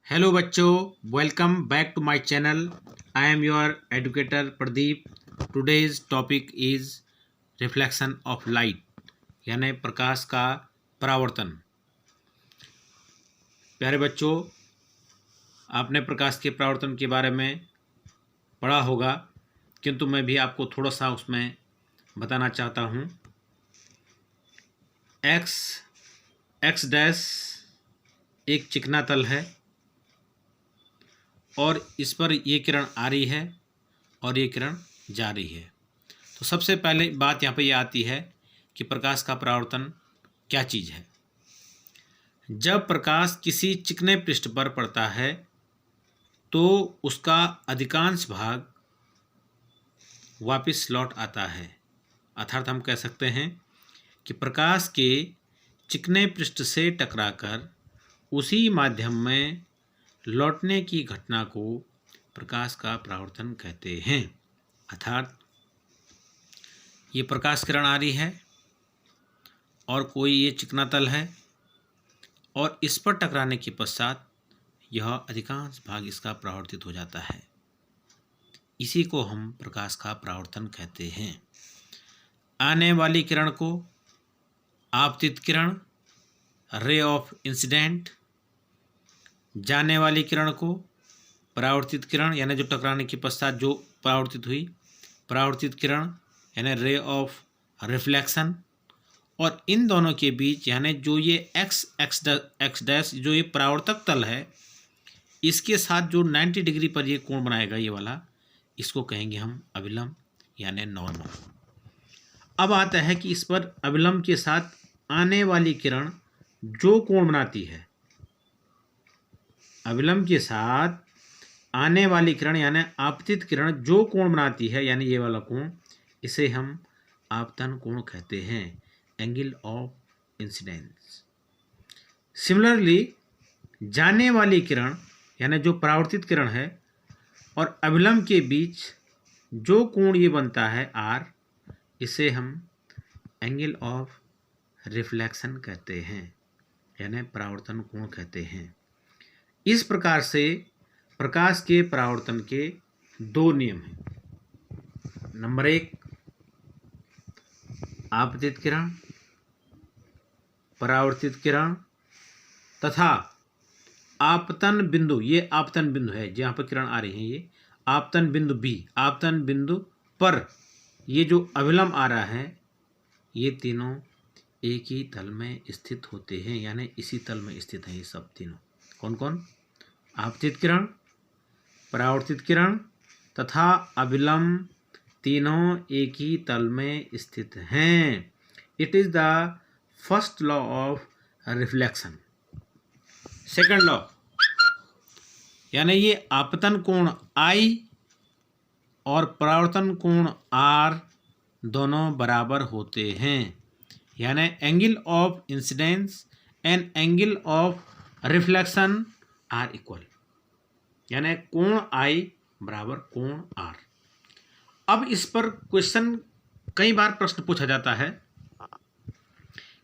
Hello बच्चों, welcome back to my channel. I am your educator Pradeep. Today's topic is reflection of light, यानी प्रकाश का परावर्तन। प्यारे बच्चों, आपने प्रकाश के परावर्तन के बारे में पढ़ा होगा, किंतु मैं भी आपको थोड़ा सा उसमें बताना चाहता हूँ। एक्स डैश एक चिकना तल है और इस पर ये किरण आ रही है और ये किरण जा रही है। तो सबसे पहले बात यहाँ पे ये आती है कि प्रकाश का परावर्तन क्या चीज़ है। जब प्रकाश किसी चिकने पृष्ठ पर पड़ता है तो उसका अधिकांश भाग वापस लौट आता है। अर्थात हम कह सकते हैं कि प्रकाश के चिकने पृष्ठ से टकराकर उसी माध्यम में लौटने की घटना को प्रकाश का परावर्तन कहते हैं। अर्थात ये प्रकाश किरण आ रही है और कोई ये चिकना तल है और इस पर टकराने के पश्चात यह अधिकांश भाग इसका परावर्तित हो जाता है। इसी को हम प्रकाश का परावर्तन कहते हैं। आने वाली किरण को आपतित किरण, रे ऑफ इंसिडेंट, जाने वाली किरण को परावर्तित किरण, यानी जो टकराने के पश्चात जो परावर्तित हुई, परावर्तित किरण यानी रे ऑफ रिफ्लेक्शन। और इन दोनों के बीच यानी जो ये एक्स डैश जो ये परावर्तक तल है, इसके साथ जो 90 डिग्री पर ये कोण बनाएगा, ये वाला, इसको कहेंगे हम अभिलंब यानी नॉर्मल। अब आता है कि इस पर अभिलंब के साथ आने वाली किरण जो कोण बनाती है, अभिलंब के साथ आने वाली किरण यानी आपतित किरण जो कोण बनाती है, यानी ये वाला कोण, इसे हम आपतन कोण कहते हैं, एंगल ऑफ इंसिडेंस। सिमिलरली जाने वाली किरण यानी जो परावर्तित किरण है और अभिलंब के बीच जो कोण ये बनता है आर, इसे हम एंगल ऑफ रिफ्लेक्शन कहते हैं, यानी परावर्तन कोण कहते हैं। इस प्रकार से प्रकाश के परावर्तन के दो नियम हैं। नंबर 1, आपतित किरण, परावर्तित किरण तथा आपतन बिंदु। ये आपतन बिंदु है जहाँ पर किरण आ रही है, ये आपतन बिंदु बी, आपतन बिंदु पर ये जो अभिलंब आ रहा है, ये तीनों एक ही तल में स्थित होते हैं, यानी इसी तल में स्थित हैं ये सब तीनों। कौन कौन? आपतित किरण, परावर्तित किरण तथा अभिलंब, तीनों एक ही तल में स्थित हैं। It is the first law of reflection. Second law, यानी ये आपतन कोण I और परावर्तन कोण R दोनों बराबर होते हैं, यानी angle of incidence and angle of reflection are equal, यानी कोण I बराबर कोण R। अब इस पर क्वेश्चन, कई बार प्रश्न पूछा जाता है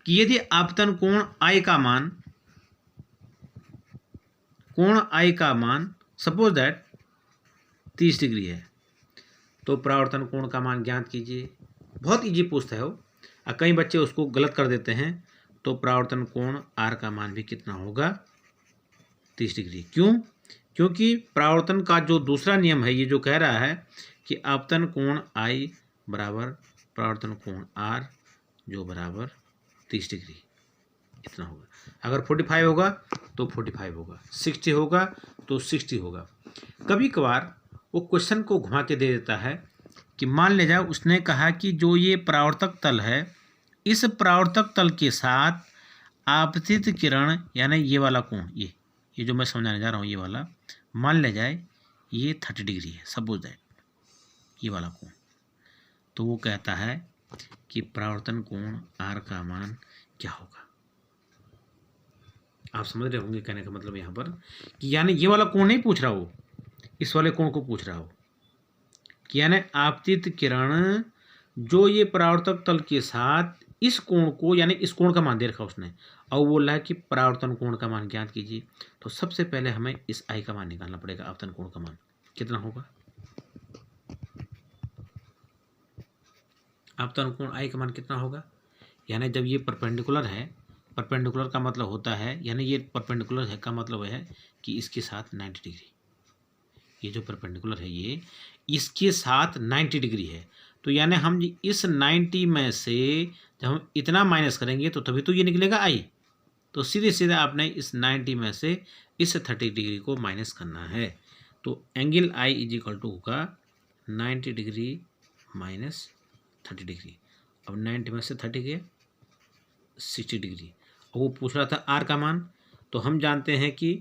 कि यदि आपतन कोण I का मान सपोज दैट 30 डिग्री है, तो परावर्तन कोण का मान ज्ञात कीजिए। बहुत इजी पूछता है वो, और कई बच्चे उसको गलत कर देते हैं। तो परावर्तन कोण R का मान भी कितना होगा? 30 डिग्री। क्यों? क्योंकि परावर्तन का जो दूसरा नियम है, ये जो कह रहा है कि आपतन कोण I बराबर परावर्तन कोण R जो बराबर 30 डिग्री, इतना होगा। अगर 45 होगा तो 45 होगा, 60 होगा तो 60 होगा। कभी कभार वो क्वेश्चन को घुमा के दे देता है कि मान ले जाओ उसने कहा कि जो ये परावर्तक तल है, इस परावर्तक तल के साथ आपतित किरण यानी ये वाला कोण, ये जो मैं समझाने जा रहा हूँ, ये वाला मान ले जाए ये 30 डिग्री है, सपोज दैट ये वाला कोण। तो वो कहता है कि परावर्तन कोण R का मान क्या होगा। आप समझ रहे होंगे कहने का मतलब यहाँ पर कि यानी ये वाला कोण नहीं पूछ रहा हो, इस वाले कोण को पूछ रहा हो कि यानी आपतित किरण जो ये परावर्तक तल के साथ इस कोण को, यानी इस कोण का मान दे रखा उसने, और बोल रहा है कि परावर्तन कोण का मान ज्ञात कीजिए। तो सबसे पहले हमें इस आई का मान निकालना पड़ेगा। आपतन कोण का मान कितना होगा? आपतन कोण आई का मान कितना होगा? यानी जब ये परपेंडिकुलर है, परपेंडिकुलर का मतलब होता है, यानी ये परपेंडिकुलर है का मतलब है कि इसके साथ 90 डिग्री, ये जो परपेंडिकुलर है ये इसके साथ 90 डिग्री है। तो यानी हम इस 90 में से जब हम इतना माइनस करेंगे तो तभी तो ये निकलेगा आई। तो सीधे सीधे आपने इस 90 में से इस 30 डिग्री को माइनस करना है। तो angle I is equal to होगा 90 डिग्री माइनस 30 डिग्री। अब 90 में से 30 गया 60 डिग्री। और वो पूछ रहा था आर का मान। तो हम जानते हैं कि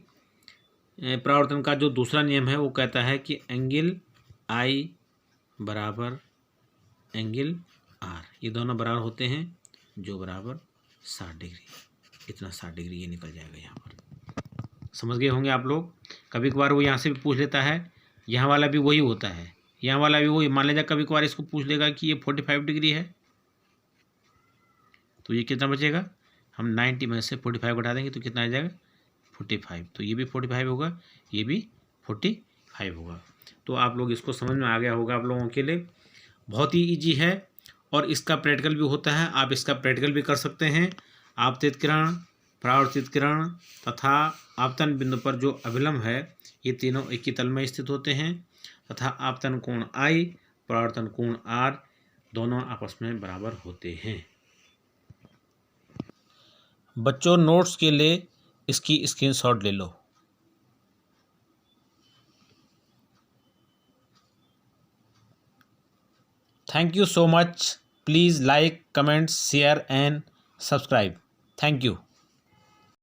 परावर्तन का जो दूसरा नियम है वो कहता है कि एंगल आई बराबर एंगल आर, ये दोनों बराबर होते हैं, जो बराबर 60 डिग्री। इतना 60 डिग्री ये निकल जाएगा यहाँ पर। समझ गए होंगे आप लोग। कभी कभार वो यहाँ से भी पूछ लेता है, यहाँ वाला भी वही होता है, यहाँ वाला भी वही। मान लीजिए कभी कभार इसको पूछ लेगा कि ये 45 डिग्री है, तो ये कितना बचेगा? हम 90 में से 45 घटा देंगे तो कितना आ जाएगा? 45। तो ये भी 45 होगा, ये भी 45 होगा। तो आप लोग इसको समझ में आ गया होगा आप लोगों के लिए। बहुत ही ईजी है और इसका प्रैक्टिकल भी होता है। आप इसका प्रैक्टिकल भी कर सकते हैं। आपतित किरण, परावर्तित किरण तथा आपतन बिंदु पर जो अभिलंब है, ये तीनों एक ही तल में स्थित होते हैं तथा आपतन कोण आई, परावर्तन कोण आर दोनों आपस में बराबर होते हैं। बच्चों, नोट्स के लिए इसकी स्क्रीनशॉट ले लो। Thank you so much. Please like, comment, share and subscribe. Thank you.